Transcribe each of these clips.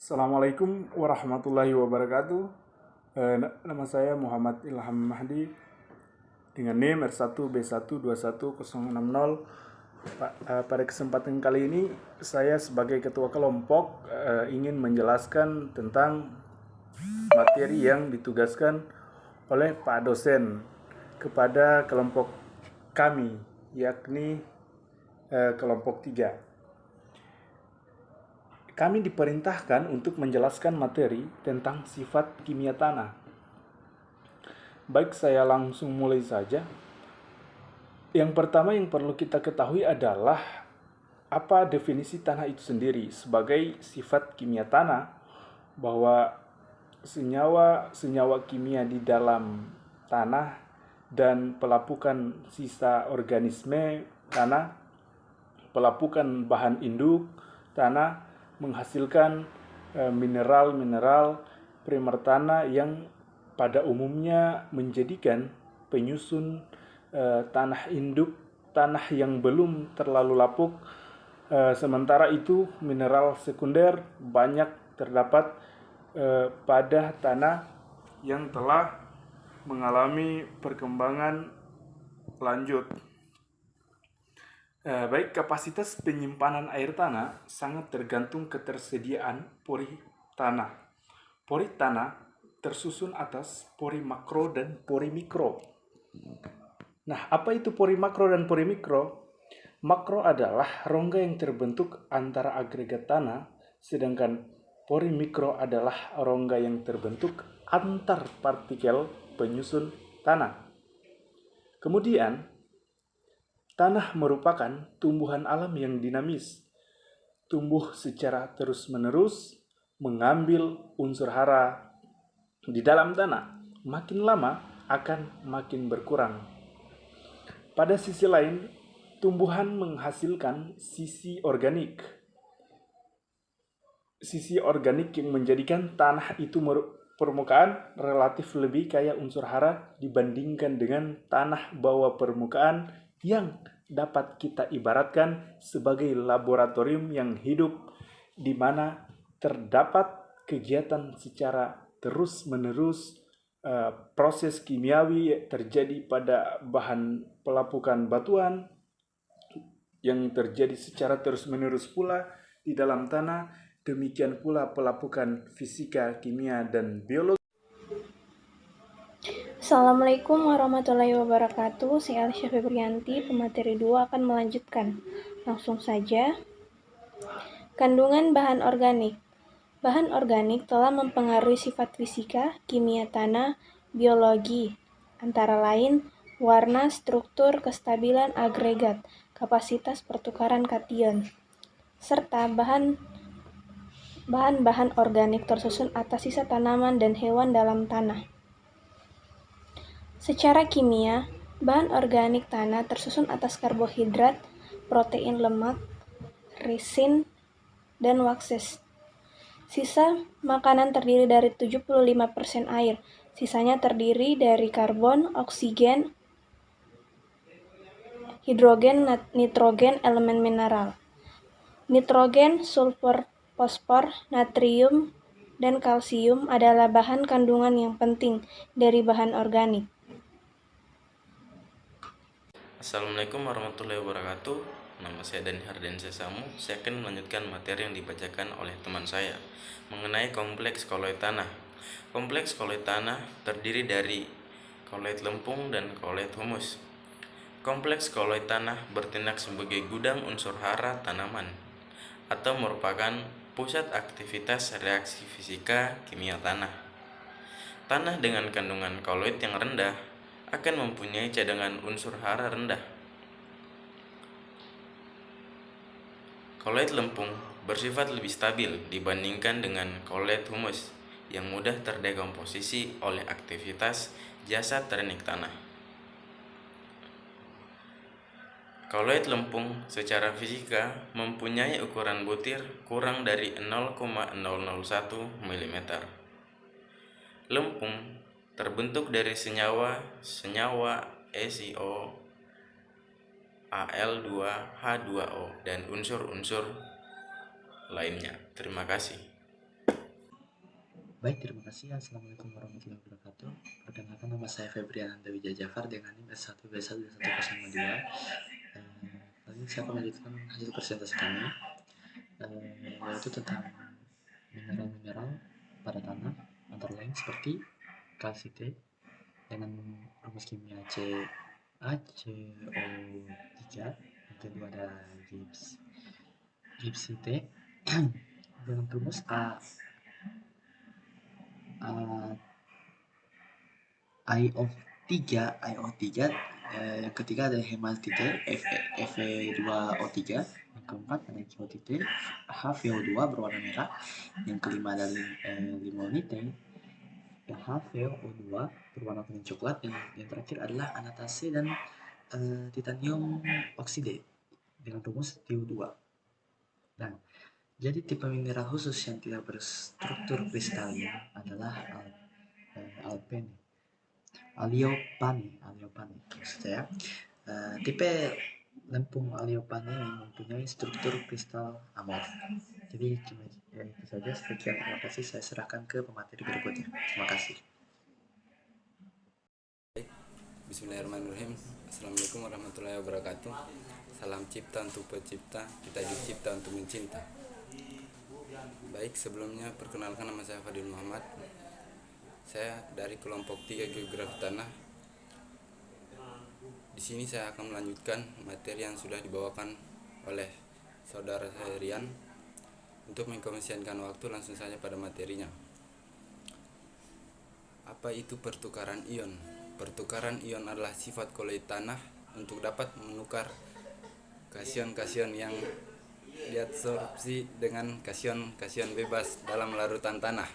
Assalamualaikum warahmatullahi wabarakatuh. Nama saya Muhammad Ilham Mahdi dengan NIM R1B1211060. Pada kesempatan kali ini saya sebagai ketua kelompok ingin menjelaskan tentang materi yang ditugaskan oleh Pak dosen kepada kelompok kami, yakni kelompok 3. Kami diperintahkan untuk menjelaskan materi tentang sifat kimia tanah. Baik, saya langsung mulai saja. Yang pertama yang perlu kita ketahui adalah apa definisi tanah itu sendiri. Sebagai sifat kimia tanah, bahwa senyawa kimia di dalam tanah dan pelapukan sisa organisme tanah, pelapukan bahan induk tanah menghasilkan mineral-mineral primer tanah yang pada umumnya menjadikan penyusun tanah induk tanah yang belum terlalu lapuk. Sementara itu mineral sekunder banyak terdapat pada tanah yang telah mengalami perkembangan lanjut. Baik, kapasitas penyimpanan air tanah sangat tergantung ketersediaan pori tanah. Pori tanah tersusun atas pori makro dan pori mikro. Nah, apa itu pori makro dan pori mikro? Makro adalah rongga yang terbentuk antara agregat tanah, sedangkan pori mikro adalah rongga yang terbentuk antar partikel penyusun tanah. Kemudian, tanah merupakan tumbuhan alam yang dinamis, tumbuh secara terus-menerus, mengambil unsur hara di dalam tanah. Makin lama akan makin berkurang. Pada sisi lain, tumbuhan menghasilkan sisi organik. Sisi organik yang menjadikan tanah itu permukaan relatif lebih kaya unsur hara dibandingkan dengan tanah bawah permukaan yang dapat kita ibaratkan sebagai laboratorium yang hidup, di mana terdapat kegiatan secara terus-menerus. Proses kimiawi terjadi pada bahan pelapukan batuan yang terjadi secara terus-menerus pula di dalam tanah. Demikian pula pelapukan fisika, kimia, dan biologi. Assalamualaikum warahmatullahi wabarakatuh. Saya Alicia Febrianti, pemateri 2 akan melanjutkan. Langsung saja. Kandungan bahan organik. Bahan organik telah mempengaruhi sifat fisika, kimia tanah, biologi, antara lain warna, struktur, kestabilan agregat, kapasitas pertukaran kation, serta bahan-bahan organik tersusun atas sisa tanaman dan hewan dalam tanah. Secara kimia, bahan organik tanah tersusun atas karbohidrat, protein lemak, resin, dan wakses. Sisa makanan terdiri dari 75% air, sisanya terdiri dari karbon, oksigen, hidrogen, nitrogen, elemen mineral. Nitrogen, sulfur, fosfor, natrium, dan kalsium adalah bahan kandungan yang penting dari bahan organik. Assalamualaikum warahmatullahi wabarakatuh. Nama saya Dani Hardiansyah Samu. Saya akan melanjutkan materi yang dibacakan oleh teman saya mengenai kompleks koloid tanah. Kompleks koloid tanah terdiri dari koloid lempung dan koloid humus. Kompleks koloid tanah bertindak sebagai gudang unsur hara tanaman atau merupakan pusat aktivitas reaksi fisika kimia tanah. Tanah dengan kandungan koloid yang rendah akan mempunyai cadangan unsur hara rendah. Koloid lempung bersifat lebih stabil dibandingkan dengan koloid humus yang mudah terdekomposisi oleh aktivitas jasa teknik tanah. Koloid lempung secara fisika mempunyai ukuran butir kurang dari 0,001 mm. Lempung terbentuk dari senyawa ECO, Al2, H2O, dan unsur-unsur lainnya. Terima kasih. Baik, terima kasih. Assalamualaikum warahmatullahi wabarakatuh. Perkenalkan, nama saya Febrian Wijaya Jafar dengan NIM S1B12102. Kali ini saya akan melanjutkan hasil presentasi kami, yaitu tentang mineral-mineral pada tanah antara lain seperti kalsite dengan rumus kimia CaCO3. Yang kedua ada gipsite dengan rumus IO3. Yang ketiga ada hematite Fe2O3. Yang keempat ada kiotite HVO2 berwarna merah. Yang kelima ada limonite HVO2 berwarna kuning coklat. Yang terakhir adalah anatase dan titanium oksida dengan rumus TiO2. Nah, jadi tipe mineral khusus yang tidak berstruktur kristalin adalah aliopane maksud saya. Tipe lempung aliopane mempunyai struktur kristal amorf. Jadi itu saja, sekian, terima kasih. Saya serahkan ke pemateri berikutnya. Terima kasih. Bismillahirrahmanirrahim. Assalamualaikum warahmatullahi wabarakatuh. Salam cipta untuk pencipta, kita dicipta untuk mencinta. Baik, sebelumnya perkenalkan, nama saya Fadil Muhammad. Saya dari kelompok 3 Geografi Tanah. Di sini saya akan melanjutkan materi yang sudah dibawakan oleh saudara saya Rian. Untuk mengefisienkan waktu, langsung saja pada materinya. Apa itu pertukaran ion? Pertukaran ion adalah sifat koloid tanah untuk dapat menukar kasion-kasion yang diadsorpsi dengan kasion-kasion bebas dalam larutan tanah.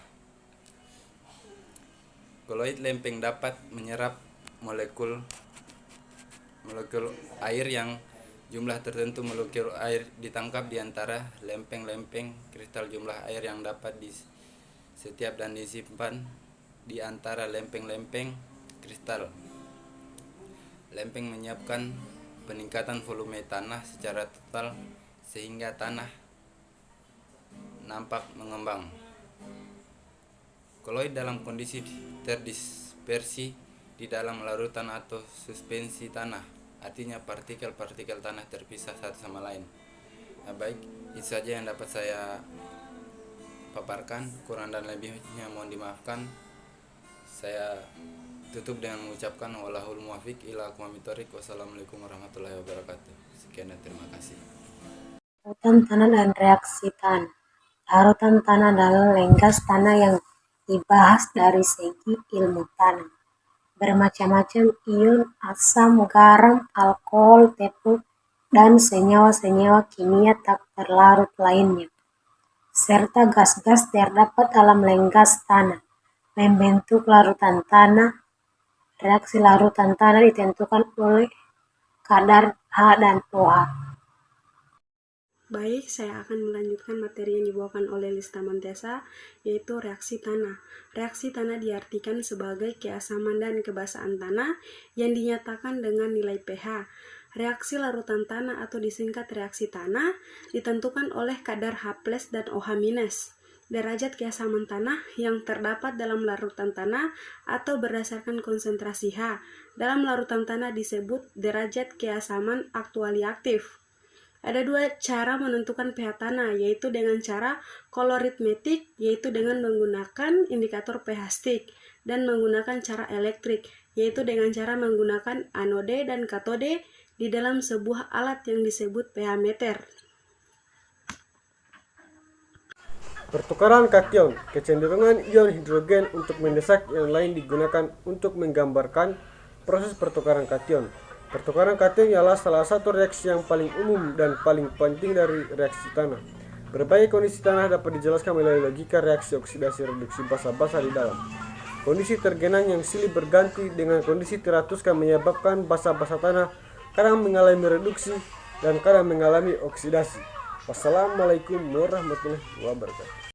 Koloid lempeng dapat menyerap molekul air yang jumlah tertentu molekul air ditangkap di antara lempeng-lempeng kristal. Jumlah air yang dapat setiap dan disimpan di antara lempeng-lempeng kristal. Lempeng menyiapkan peningkatan volume tanah secara total sehingga tanah nampak mengembang. Koloid dalam kondisi terdispersi di dalam larutan atau suspensi tanah, artinya partikel-partikel tanah terpisah satu sama lain. Nah, baik, itu saja yang dapat saya paparkan. Kurang dan lebihnya mohon dimaafkan. Saya tutup dengan mengucapkan wallahul muwaffiq ila aqwamit thoriq. Wassalamualaikum warahmatullahi wabarakatuh. Sekian dan terima kasih. Larutan tanah dan reaksi tanah. Larutan tanah adalah lenggas tanah yang dibahas dari segi ilmu tanah. Bermacam-macam ion, asam, garam, alkohol, tebu, dan senyawa-senyawa kimia tak terlarut lainnya, serta gas-gas terdapat dalam lenggas tanah, membentuk larutan tanah. Reaksi larutan tanah ditentukan oleh kadar H dan OH. Baik, saya akan melanjutkan materi yang dibawakan oleh Lista Montesa, yaitu reaksi tanah. Reaksi tanah diartikan sebagai keasaman dan kebasaan tanah yang dinyatakan dengan nilai pH. Reaksi larutan tanah atau disingkat reaksi tanah ditentukan oleh kadar H+ dan OH-. Derajat keasaman tanah yang terdapat dalam larutan tanah atau berdasarkan konsentrasi H dalam larutan tanah disebut derajat keasaman aktuali aktif. Ada dua cara menentukan pH tanah, yaitu dengan cara koloritmetik, yaitu dengan menggunakan indikator pH stick, dan menggunakan cara elektrik, yaitu dengan cara menggunakan anode dan katode di dalam sebuah alat yang disebut pH meter. Pertukaran kation, kecenderungan ion hidrogen untuk mendesak yang lain digunakan untuk menggambarkan proses pertukaran kation. Pertukaran kation ialah salah satu reaksi yang paling umum dan paling penting dari reaksi tanah. Berbagai kondisi tanah dapat dijelaskan melalui logika reaksi oksidasi reduksi basa-basa di dalam. Kondisi tergenang yang silih berganti dengan kondisi teratuskan menyebabkan basa-basa tanah kadang mengalami reduksi dan kadang mengalami oksidasi. Wassalamualaikum warahmatullahi wabarakatuh.